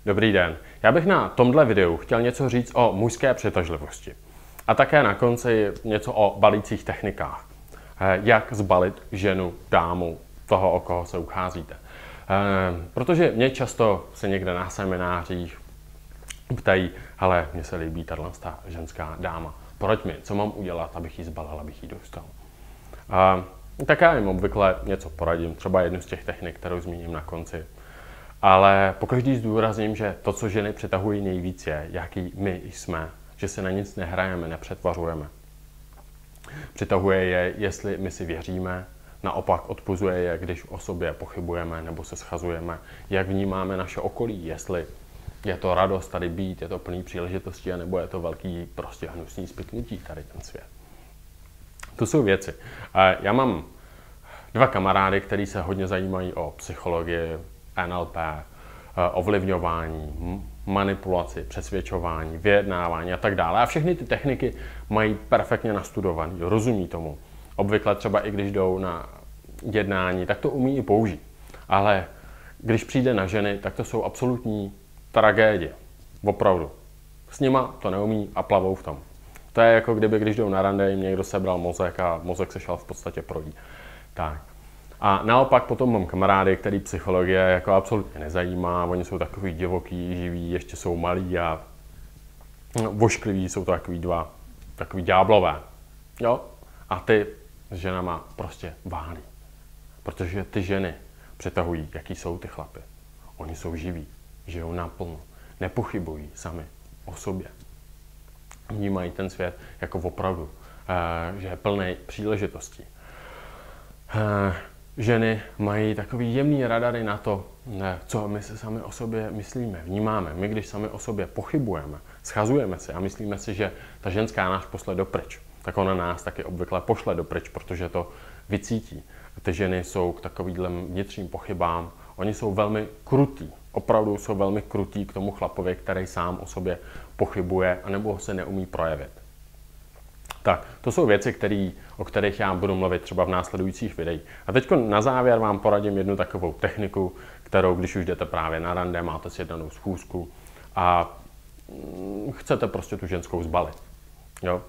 Dobrý den. Já bych na tomhle videu chtěl něco říct o mužské přitažlivosti. A také na konci něco o balících technikách. Jak zbalit ženu, dámu, toho, o koho se ucházíte. Protože mě často se někde na seminářích ptají, hele, mně se líbí tato ženská dáma. Poraď mi, co mám udělat, abych ji zbalil, abych ji dostal. Tak já jim obvykle něco poradím, třeba jednu z těch technik, kterou zmíním na konci. Ale pokaždý zdůrazním, že to, co ženy přitahují nejvíc, je, jaký my jsme, že se na nic nehrajeme, nepřetvařujeme. Přitahuje je, jestli my si věříme, naopak odpuzuje je, když o sobě pochybujeme nebo se schazujeme, jak vnímáme naše okolí, jestli je to radost tady být, je to plný příležitostí, nebo je to velký prostě hnusný spiknutí tady ten svět. To jsou věci. Já mám dva kamarády, kteří se hodně zajímají o psychologii, NLP, ovlivňování, manipulaci, přesvědčování, vyjednávání a tak dále. A všechny ty techniky mají perfektně nastudovaný, rozumí tomu. Obvykle třeba i když jdou na jednání, tak to umí i použít. Ale když přijde na ženy, tak to jsou absolutní tragédie. Opravdu. S nima to neumí a plavou v tom. To je jako kdyby, když jdou na rande, jim někdo sebral mozek a mozek se šel v podstatě projít. Tak. A naopak potom mám kamarády, který psychologie jako absolutně nezajímá, oni jsou takový divoký, živí, ještě jsou malí a voškliví, jsou to takový ďáblové. Jo? A ty s ženama prostě válí. Protože ty ženy přitahují, jaký jsou ty chlapy. Oni jsou živí, žijou naplno, nepochybují sami o sobě. Vnímají ten svět jako opravdu, že je plný příležitostí. Ženy mají takový jemný radary na to, co my se sami o sobě myslíme, vnímáme. My, když sami o sobě pochybujeme, schazujeme si a myslíme si, že ta ženská nás pošle dopryč, tak ona nás taky obvykle pošle dopryč, protože to vycítí. Ty ženy jsou k takovým vnitřním pochybám, oni jsou velmi krutí, opravdu jsou velmi krutí k tomu chlapovi, který sám o sobě pochybuje anebo se neumí projevit. Tak, to jsou věci, o kterých já budu mluvit třeba v následujících videích. A teď na závěr vám poradím jednu takovou techniku, kterou, když už jdete právě na rande, máte sjednanou schůzku a chcete prostě tu ženskou zbalit. Jo?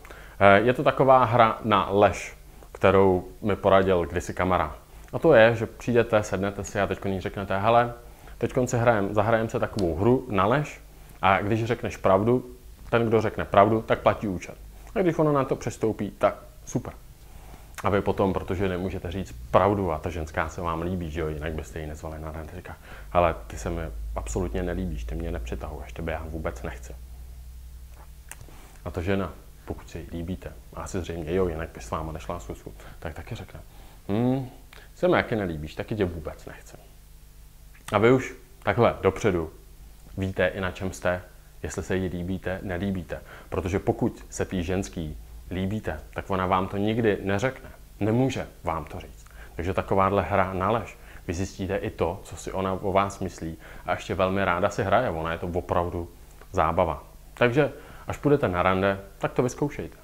Je to taková hra na lež, kterou mi poradil kdysi kamarád. A to je, že přijdete, sednete si a teď ní řeknete, hele, teď si zahrajeme se takovou hru na lež a když řekneš pravdu, ten, kdo řekne pravdu, tak platí účet. A když ona na to přistoupí, tak super. A vy potom, protože nemůžete říct pravdu a ta ženská se vám líbí, že jo, jinak byste ji nezvali na rande, říká, ale ty se mi absolutně nelíbíš, ty mě nepřitahuješ, tebe já vůbec nechci. A ta žena, pokud se jí líbíte, a asi zřejmě jo, jinak by s váma nešla na schůzku, tak taky řekne, se mi jaký nelíbíš, taky tě vůbec nechci. A vy už takhle dopředu víte i na čem jste, jestli se jí líbíte, nelíbíte. Protože pokud se tý ženský líbíte, tak ona vám to nikdy neřekne. Nemůže vám to říct. Takže takováhle hra na lež. Vy zjistíte i to, co si ona o vás myslí a ještě velmi ráda si hraje. Ona je to opravdu zábava. Takže až půjdete na rande, tak to vyzkoušejte.